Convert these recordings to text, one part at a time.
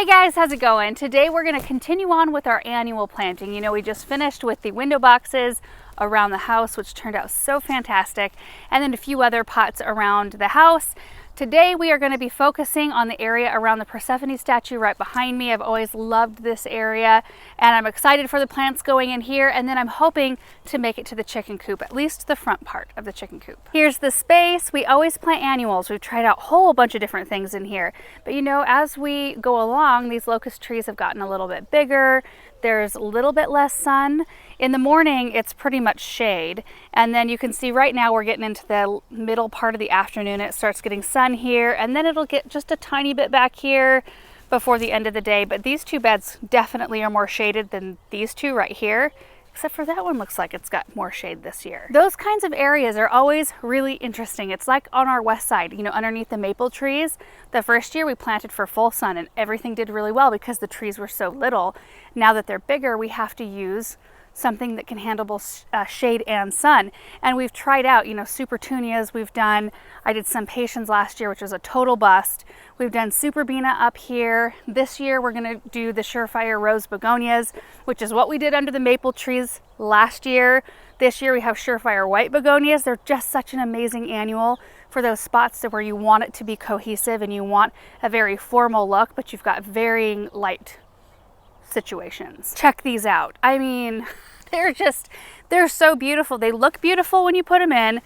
Hey guys, how's it going? Today we're going to continue on with our annual planting. You know, we just finished with the window boxes around the house, which turned out so fantastic, and then a few other pots around the house. Today we are going to be focusing on the area around the Persephone statue right behind me. I've always loved this area and I'm excited for the plants going in here, and then I'm hoping to make it to the chicken coop, at least the front part of the chicken coop. Here's the space. We always plant annuals. We've tried out a whole bunch of different things in here, but you know, as we go along, these locust trees have gotten a little bit bigger. There's a little bit less sun. In the morning, it's pretty much shade. And then you can see right now we're getting into the middle part of the afternoon. It starts getting sun here, and then it'll get just a tiny bit back here before the end of the day. But these two beds definitely are more shaded than these two right here, except for that one looks like it's got more shade this year. Those kinds of areas are always really interesting. It's like on our west side, you know, underneath the maple trees. The first year we planted for full sun and everything did really well because the trees were so little. Now that they're bigger, we have to use something that can handle both shade and sun. And we've tried out, you know, Supertunias we've done. I did some Patience last year, which was a total bust. We've done Superbena up here. This year we're gonna do the Surefire Rose Begonias, which is what we did under the maple trees last year. This year we have Surefire White Begonias. They're just such an amazing annual for those spots where you want it to be cohesive and you want a very formal look, but you've got varying light situations. Check these out. I mean, they're so beautiful. They look beautiful when you put them in.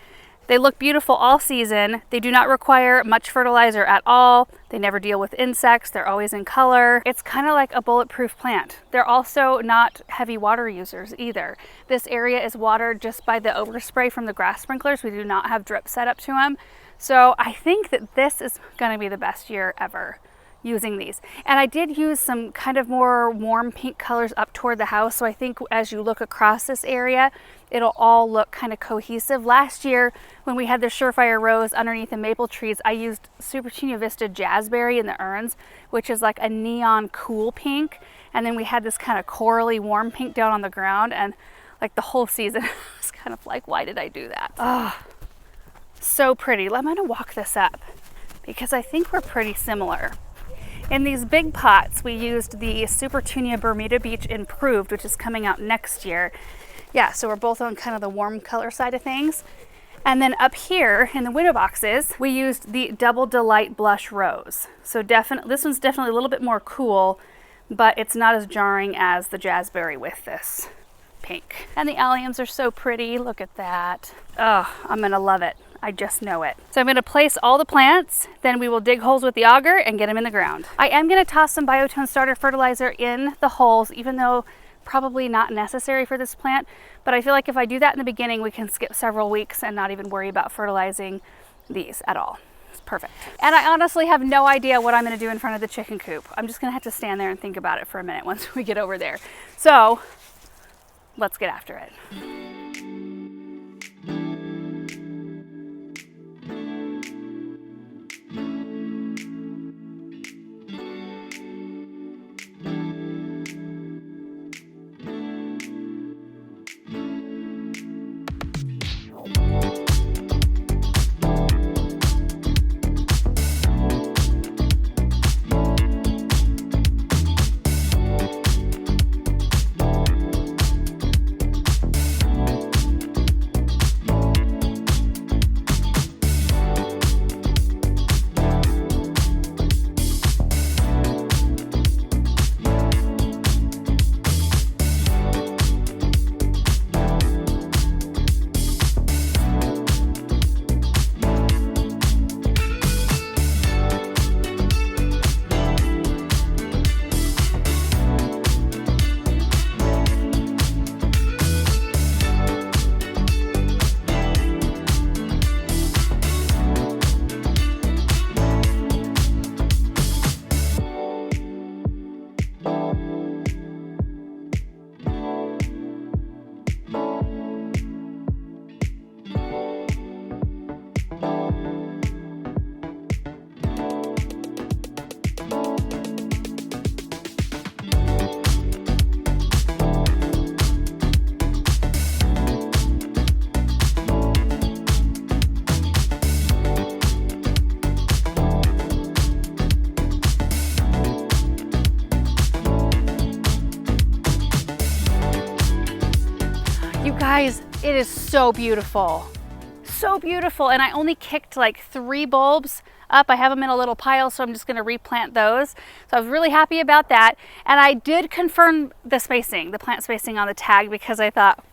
They look beautiful all season. They do not require much fertilizer at all. They never deal with insects. They're always in color. It's kind of like a bulletproof plant. They're also not heavy water users either. This area is watered just by the overspray from the grass sprinklers. We do not have drip set up to them. So I think that this is going to be the best year ever using these. And I did use some kind of more warm pink colors up toward the house, so I think as you look across this area it'll all look kind of cohesive. Last year when we had the Surefire Rose underneath the maple trees, I used Supertunia Vista Jazzberry in the urns, which is like a neon cool pink, and then we had this kind of corally warm pink down on the ground, and like the whole season I was kind of like, why did I do that? Oh, so pretty. I'm gonna walk this up because I think we're pretty similar. In these big pots, we used the Supertunia Bermuda Beach Improved, which is coming out next year. Yeah, so we're both on kind of the warm color side of things. And then up here in the window boxes, we used the Double Delight Blush Rose. So this one's definitely a little bit more cool, but it's not as jarring as the Jazzberry with this pink. And the alliums are so pretty. Look at that. Oh, I'm gonna love it. I just know it. So I'm going to place all the plants, then we will dig holes with the auger and get them in the ground. I am going to toss some Biotone starter fertilizer in the holes, even though probably not necessary for this plant, but I feel like if I do that in the beginning, we can skip several weeks and not even worry about fertilizing these at all. It's perfect. And I honestly have no idea what I'm going to do in front of the chicken coop. I'm just going to have to stand there and think about it for a minute once we get over there. So let's get after it. guys, it is so beautiful. So beautiful. And I only kicked like 3 bulbs up. I have them in a little pile, so I'm just going to replant those. So I was really happy about that. And I did confirm the spacing, the plant spacing on the tag, because I thought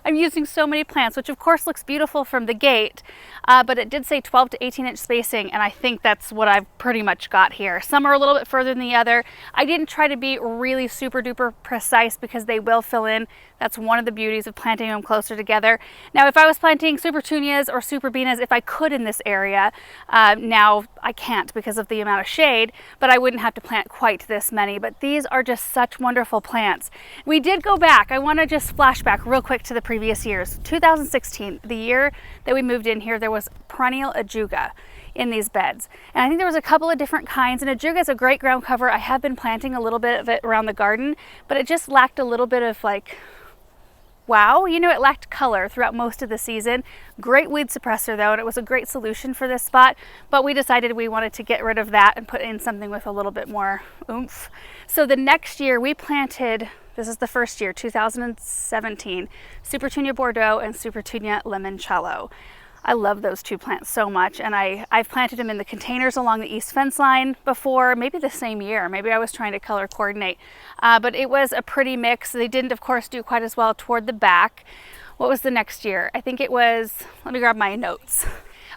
I'm using so many plants, which of course looks beautiful from the gate, but it did say 12 to 18 inch spacing, and I think that's what I've pretty much got here. Some are a little bit further than the other. I didn't try to be really super duper precise because they will fill in. That's one of the beauties of planting them closer together. Now, if I was planting Supertunias or Superbenas, if I could in this area, now I can't because of the amount of shade, but I wouldn't have to plant quite this many. But these are just such wonderful plants. We did go back. I want to just flash back real quick to the previous years. 2016, the year that we moved in here, there was perennial ajuga in these beds. And I think there was a couple of different kinds, and ajuga is a great ground cover. I have been planting a little bit of it around the garden, but it just lacked a little bit of like, wow, you know, it lacked color throughout most of the season. Great weed suppressor though, and it was a great solution for this spot, but we decided we wanted to get rid of that and put in something with a little bit more oomph. So the next year we planted, this is the first year, 2017, Supertunia Bordeaux and Supertunia Limoncello. I love those 2 plants so much, and I've planted them in the containers along the east fence line before, maybe the same year. Maybe I was trying to color coordinate, but it was a pretty mix. They didn't, of course, do quite as well toward the back. What was the next year? I think it was, let me grab my notes.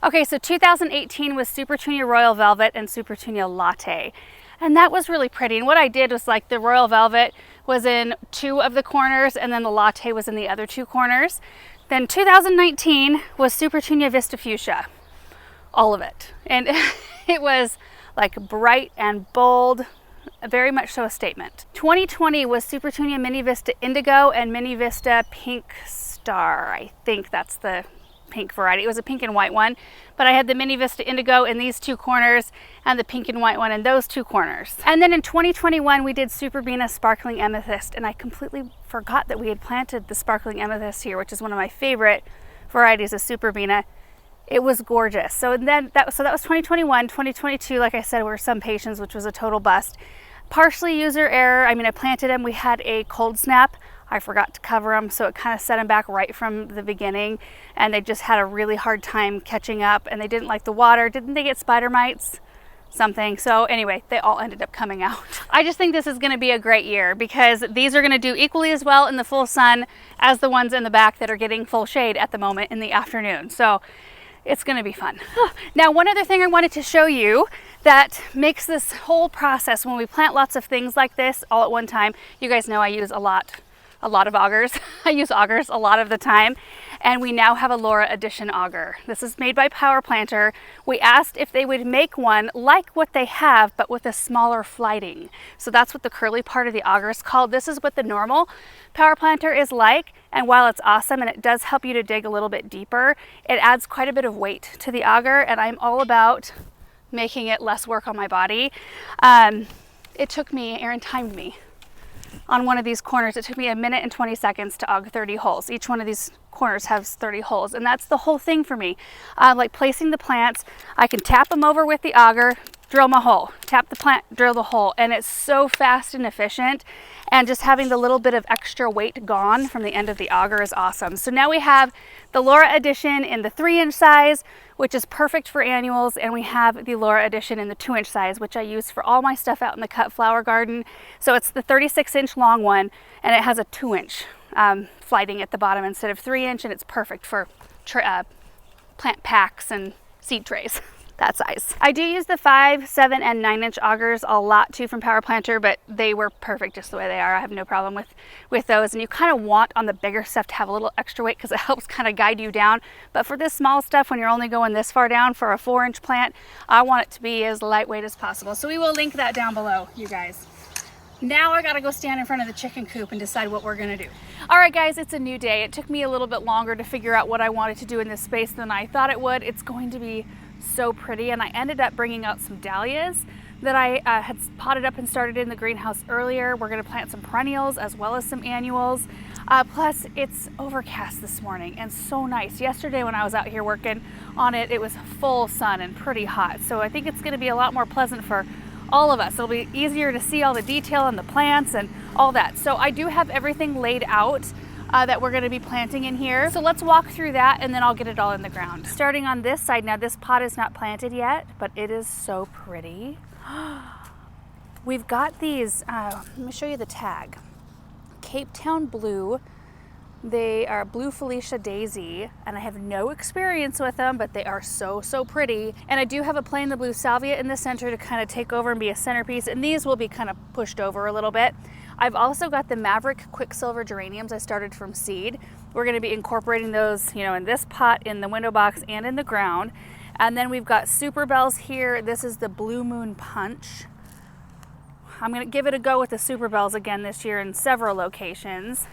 Okay, so 2018 was Supertunia Royal Velvet and Supertunia Latte, and that was really pretty. And what I did was, like, the Royal Velvet was in 2 of the corners, and then the Latte was in the other 2 corners. Then 2019 was Supertunia Vista Fuchsia, all of it. And it was like bright and bold, very much so a statement. 2020 was Supertunia Mini Vista Indigo and Mini Vista Pink Star. I think that's the pink variety. It was a pink and white one, but I had the Mini Vista Indigo in these 2 corners and the pink and white one in those 2 corners. And then in 2021 we did Superbena Sparkling Amethyst, and I completely forgot that we had planted the Sparkling Amethyst here, which is one of my favorite varieties of Superbena. It was gorgeous. So then that was 2021. 2022, like I said, were some patience, which was a total bust. Partially user error. I mean, I planted them, we had a cold snap. I forgot to cover them, so it kind of set them back right from the beginning, and they just had a really hard time catching up, and they didn't like the water. Didn't they get spider mites? Something. So anyway, they all ended up coming out. I just think this is going to be a great year because these are going to do equally as well in the full sun as the ones in the back that are getting full shade at the moment in the afternoon. So it's going to be fun. Now, one other thing I wanted to show you that makes this whole process, when we plant lots of things like this all at one time, you guys know I use a lot of augers. I use augers a lot of the time, and we now have a Laura Edition auger. This is made by Power Planter. We asked if they would make one like what they have, but with a smaller flighting. So that's what the curly part of the auger is called. This is what the normal Power Planter is like, and while it's awesome and it does help you to dig a little bit deeper, it adds quite a bit of weight to the auger, and I'm all about making it less work on my body. It took me, Aaron timed me, on one of these corners, it took me 1 minute and 20 seconds to aug 30 holes. Each one of these corners has 30 holes, and that's the whole thing for me. Like placing the plants, I can tap them over with the auger, drill my hole, tap the plant, drill the hole, and it's so fast and efficient, and just having the little bit of extra weight gone from the end of the auger is awesome. So now we have the Laura Edition in the 3-inch size, which is perfect for annuals, and we have the Laura Edition in the 2-inch size, which I use for all my stuff out in the cut flower garden. So it's the 36-inch long one, and it has a 2-inch flighting at the bottom instead of 3-inch, and it's perfect for plant packs and seed trays. That size. I do use the 5, 7, and 9-inch augers a lot too from Power Planter, but they were perfect just the way they are. I have no problem with those. And you kind of want on the bigger stuff to have a little extra weight because it helps kind of guide you down. But for this small stuff, when you're only going this far down for a 4-inch plant, I want it to be as lightweight as possible. So we will link that down below, you guys. Now I gotta go stand in front of the chicken coop and decide what we're gonna do. All right guys, it's a new day. It took me a little bit longer to figure out what I wanted to do in this space than I thought it would. It's going to be so pretty, and I ended up bringing out some dahlias that I had potted up and started in the greenhouse earlier. We're going to plant some perennials as well as some annuals. Plus, it's overcast this morning and so nice. Yesterday when I was out here working on it, it was full sun and pretty hot. So I think it's going to be a lot more pleasant for all of us. It'll be easier to see all the detail in the plants and all that. So I do have everything laid out that we're gonna be planting in here. So let's walk through that and then I'll get it all in the ground. Starting on this side, now this pot is not planted yet, but it is so pretty. We've got these, let me show you the tag. Cape Town Blue. They are Blue Felicia Daisy, and I have no experience with them, but they are so, so pretty. And I do have a plain the blue Salvia in the center to kind of take over and be a centerpiece, and these will be kind of pushed over a little bit. I've also got the Maverick Quicksilver Geraniums I started from seed. We're gonna be incorporating those, you know, in this pot, in the window box, and in the ground. And then we've got Superbells here. This is the Blue Moon Punch. I'm gonna give it a go with the Superbells again this year in several locations.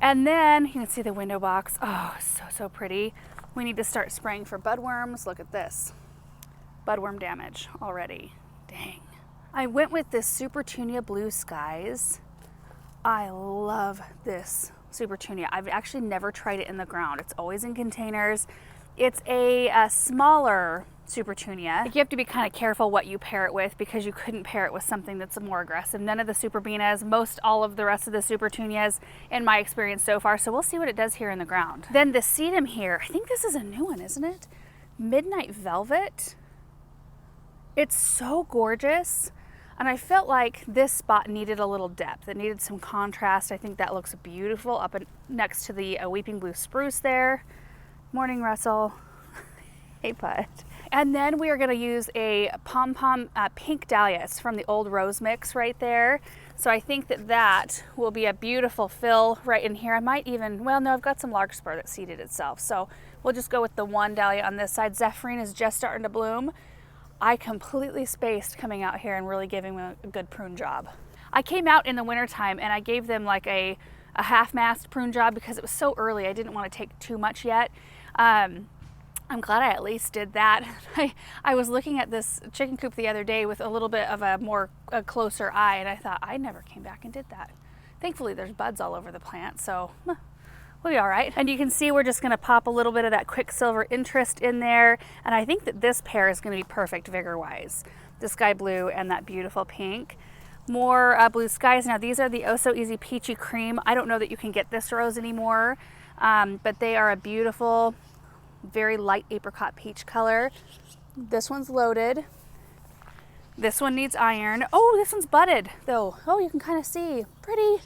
And then you can see the window box. Oh, so, so pretty. We need to start spraying for budworms. Look at this. Budworm damage already. Dang. I went with this Supertunia Blue Skies. I love this Supertunia. I've actually never tried it in the ground. It's always in containers. It's a smaller Supertunia. You have to be kind of careful what you pair it with because you couldn't pair it with something that's more aggressive. None of the Superbenas, all of the rest of the Supertunias in my experience so far. So we'll see what it does here in the ground. Then the Sedum here, I think this is a new one, isn't it? Midnight Velvet. It's so gorgeous. And I felt like this spot needed a little depth. It needed some contrast. I think that looks beautiful up next to the Weeping Blue Spruce there. Morning, Russell. Hey, bud. And then we are going to use a Pom Pom Pink Dahlia. It's from the old rose mix right there. So I think that that will be a beautiful fill right in here. I might even, well, no, I've got some larkspur that seeded itself. So we'll just go with the one dahlia on this side. Zephyrine is just starting to bloom. I completely spaced coming out here and really giving them a good prune job. I came out in the wintertime and I gave them like a half-mast prune job because it was so early. I didn't want to take too much yet. I'm glad I at least did that. I was looking at this chicken coop the other day with a little bit of a closer eye, and I thought, I never came back and did that. Thankfully, there's buds all over the plant, so we'll be all right. And you can see we're just gonna pop a little bit of that Quicksilver interest in there, and I think that this pair is gonna be perfect vigor-wise. The sky blue and that beautiful pink. More blue skies. Now these are the Oh So Easy Peachy Cream. I don't know that you can get this rose anymore, but they are a beautiful, very light apricot peach color. This one's loaded. This one needs iron. Oh, this one's budded though. Oh, you can kind of see. Pretty.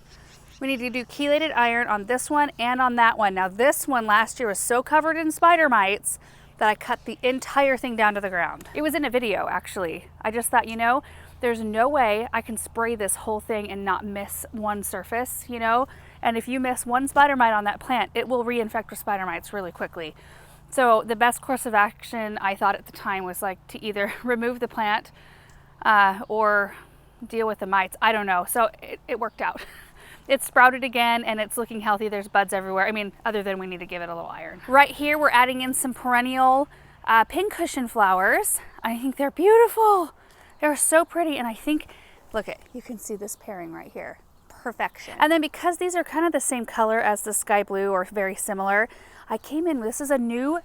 We need to do chelated iron on this one and on that one. Now this one last year was so covered in spider mites that I cut the entire thing down to the ground. It was in a video actually. I just thought, you know, there's no way I can spray this whole thing and not miss one surface, you know? And if you miss one spider mite on that plant, it will reinfect with spider mites really quickly. So the best course of action I thought at the time was like to either remove the plant or deal with the mites. I don't know. So it worked out. It's sprouted again and it's looking healthy. There's buds everywhere. I mean, other than we need to give it a little iron. Right here, we're adding in some perennial Pincushion flowers. I think they're beautiful. They're so pretty. And I think, look at, you can see this pairing right here. Perfection. And then because these are kind of the same color as the sky blue or very similar, I came in, this is a new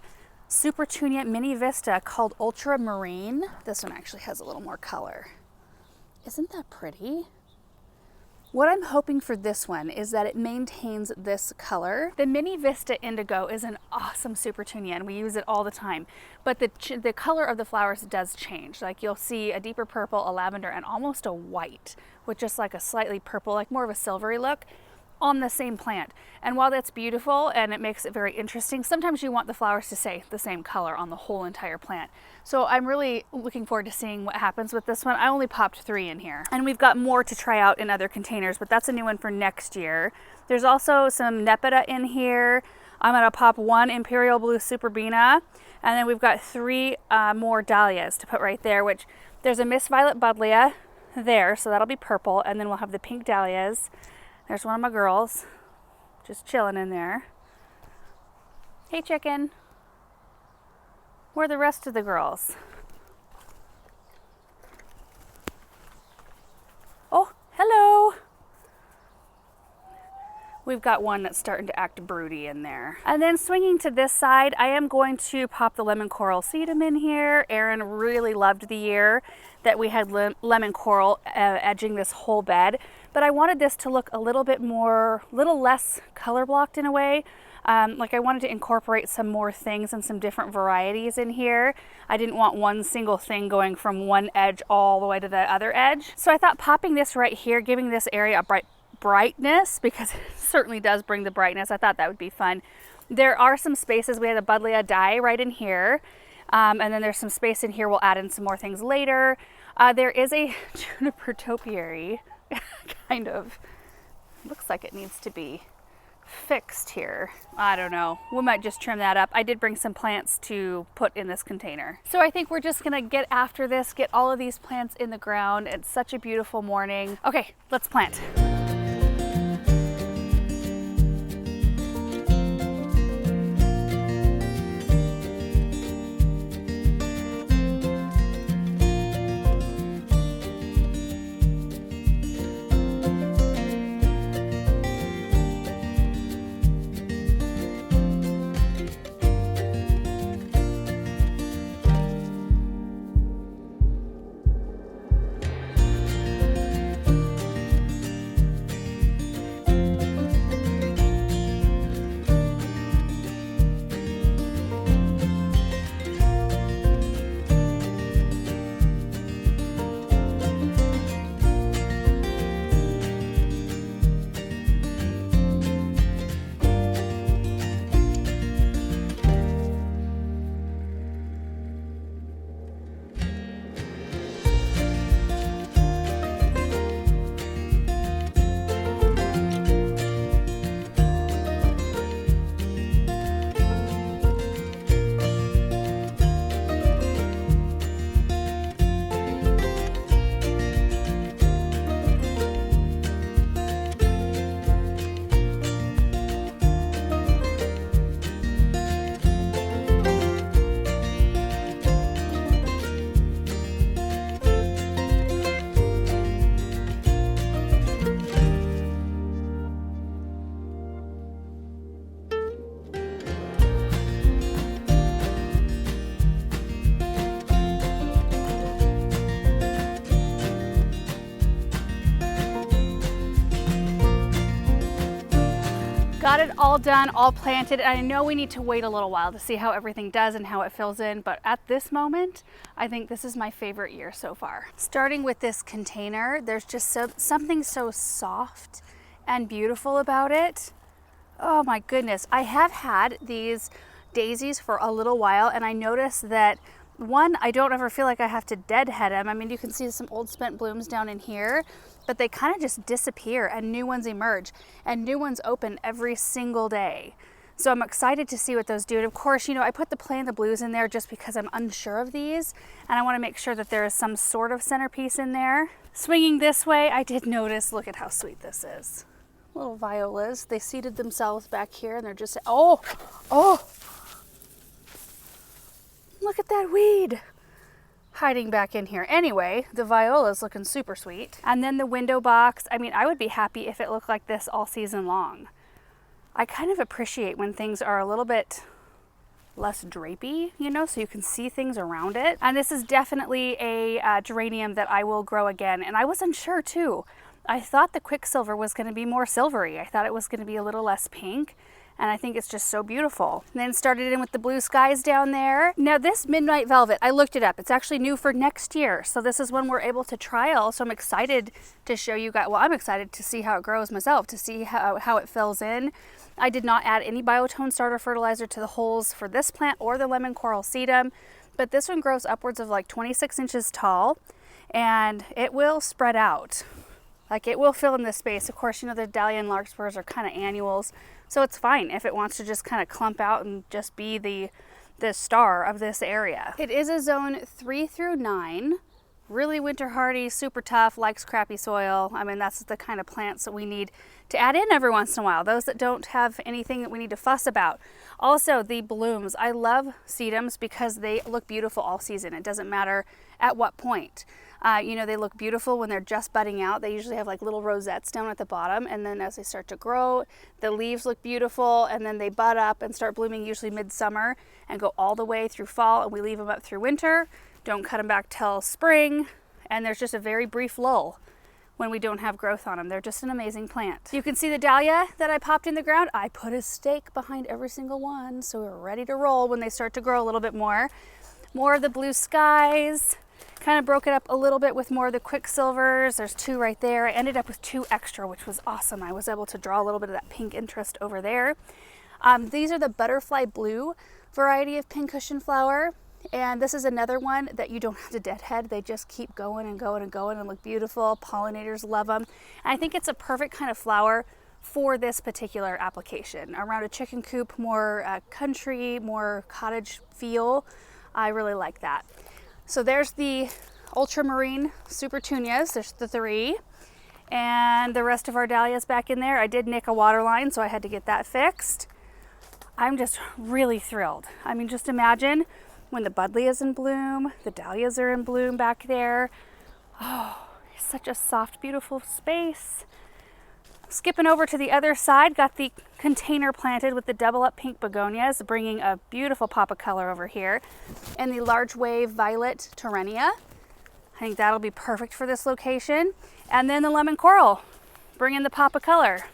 Supertunia Mini Vista called Ultramarine. This one actually has a little more color. Isn't that pretty? What I'm hoping for this one is that it maintains this color. The Mini Vista Indigo is an awesome Supertunia and we use it all the time, but the color of the flowers does change. Like you'll see a deeper purple, a lavender, and almost a white with just like a slightly purple, like more of a silvery look on the same plant. And while that's beautiful and it makes it very interesting, sometimes you want the flowers to stay the same color on the whole entire plant. So I'm really looking forward to seeing what happens with this one. I only popped 3 in here. And we've got more to try out in other containers, but that's a new one for next year. There's also some Nepita in here. I'm gonna pop 1 Imperial Blue Superbena, and then we've got 3 more Dahlias to put right there, which there's a Miss Violet Buddleia there, so that'll be purple, and then we'll have the pink Dahlias. There's one of my girls just chilling in there. Hey, chicken. Where are the rest of the girls? Oh, hello. We've got one that's starting to act broody in there. And then swinging to this side, I am going to pop the lemon coral sedum in here. Aaron really loved the year that we had lemon coral edging this whole bed, but I wanted this to look a little bit more, little less color blocked in a way. Like I wanted to incorporate some more things and some different varieties in here. I didn't want one single thing going from one edge all the way to the other edge. So I thought popping this right here, giving this area a brightness, because it certainly does bring the brightness. I thought that would be fun. There are some spaces. We had a Buddleia dye right in here. And then there's some space in here. We'll add in some more things later. There is a juniper topiary, kind of. Looks like it needs to be fixed here. I don't know. We might just trim that up. I did bring some plants to put in this container. So I think we're just gonna get after this, get all of these plants in the ground. It's such a beautiful morning. Okay, let's plant. Got it all done, all planted, and I know we need to wait a little while to see how everything does and how it fills in, but at this moment, I think this is my favorite year so far. Starting with this container, there's just something so soft and beautiful about it. Oh my goodness, I have had these daisies for a little while, and I noticed that one, I don't ever feel like I have to deadhead them. I mean, you can see some old spent blooms down in here, but they kind of just disappear and new ones emerge and new ones open every single day. So I'm excited to see what those do. And of course, you know, I put the Playin the Blues in there just because I'm unsure of these and I want to make sure that there is some sort of centerpiece in there. Swinging this way, I did notice, look at how sweet this is. Little violas, they seated themselves back here and they're just, oh, look at that weed hiding back in here. Anyway, the viola's looking super sweet. And then the window box, I mean, I would be happy if it looked like this all season long. I kind of appreciate when things are a little bit less drapey, you know, so you can see things around it. And this is definitely a geranium that I will grow again. And I was unsure too. I thought the Quicksilver was going to be more silvery. I thought it was going to be a little less pink. And I think it's just so beautiful. And then started in with the blue skies down there. Now this Midnight Velvet, I looked it up. It's actually new for next year. So this is one we're able to trial. So I'm excited to show you guys, well, I'm excited to see how it grows myself, to see how it fills in. I did not add any biotone starter fertilizer to the holes for this plant or the lemon coral sedum, but this one grows upwards of like 26 inches tall and it will spread out. Like it will fill in this space. Of course, you know, the dahlia and larkspurs are kind of annuals. So it's fine if it wants to just kind of clump out and just be the star of this area. It is a zone 3 through 9, really winter hardy, super tough, likes crappy soil. I mean, that's the kind of plants that we need to add in every once in a while, those that don't have anything that we need to fuss about. Also, the blooms. I love sedums because they look beautiful all season. It doesn't matter at what point. You know, they look beautiful when they're just budding out. They usually have like little rosettes down at the bottom, and then as they start to grow, the leaves look beautiful, and then they bud up and start blooming usually midsummer and go all the way through fall, and we leave them up through winter. Don't cut them back till spring, and there's just a very brief lull when we don't have growth on them. They're just an amazing plant. You can see the dahlia that I popped in the ground. I put a stake behind every single one, so we're ready to roll when they start to grow a little bit more. More of the blue skies. Kind of broke it up a little bit with more of the quicksilvers. There's 2 right there. I ended up with 2 extra, which was awesome. I was able to draw a little bit of that pink interest over there. These are the butterfly blue variety of pincushion flower. And this is another one that you don't have to deadhead. They just keep going and going and going and look beautiful. Pollinators love them. And I think it's a perfect kind of flower for this particular application. Around a chicken coop, more country, more cottage feel. I really like that. So there's the Ultramarine Supertunias. There's the 3. And the rest of our dahlias back in there. I did nick a water line, so I had to get that fixed. I'm just really thrilled. I mean, just imagine when the Buddleia is in bloom, the dahlias are in bloom back there. Oh, it's such a soft, beautiful space. Skipping over to the other side, got the container planted with the double up pink begonias, bringing a beautiful pop of color over here. And the large wave violet Terenia. I think that'll be perfect for this location. And then the lemon coral, bringing the pop of color.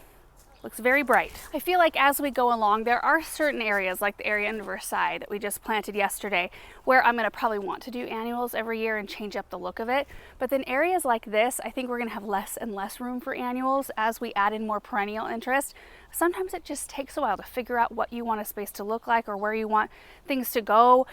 Looks very bright. I feel like as we go along, there are certain areas, like the area on Versailles that we just planted yesterday, where I'm gonna probably want to do annuals every year and change up the look of it. But then areas like this, I think we're gonna have less and less room for annuals as we add in more perennial interest. Sometimes it just takes a while to figure out what you want a space to look like or where you want things to go.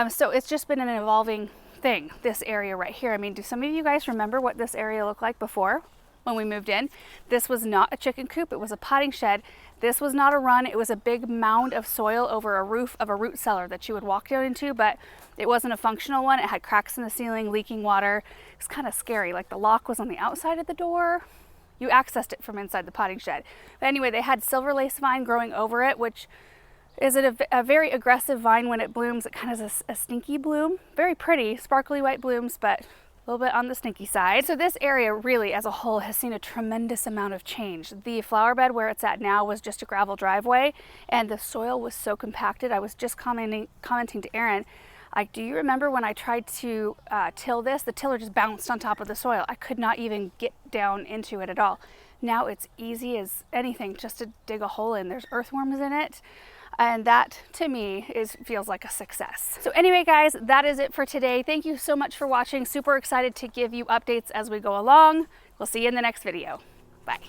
So it's just been an evolving thing, this area right here. I mean, do some of you guys remember what this area looked like before? When we moved in, this was not a chicken coop, it was a potting shed. This was not a run, it was a big mound of soil over a roof of a root cellar that you would walk down into, but it wasn't a functional one. It had cracks in the ceiling, leaking water. It was kind of scary, like the lock was on the outside of the door. You accessed it from inside the potting shed. But anyway, they had silver lace vine growing over it, which is a very aggressive vine when it blooms. It kind of has a stinky bloom. Very pretty, sparkly white blooms, but a little bit on the stinky side. So this area really as a whole has seen a tremendous amount of change. The flower bed where it's at now was just a gravel driveway, and the soil was so compacted. I was just commenting to Erin, like, do you remember when I tried to till this? The tiller just bounced on top of the soil. I could not even get down into it at all. Now it's easy as anything just to dig a hole in. There's earthworms in it. And that to me feels like a success. So anyway, guys, that is it for today. Thank you so much for watching. Super excited to give you updates as we go along. We'll see you in the next video. Bye.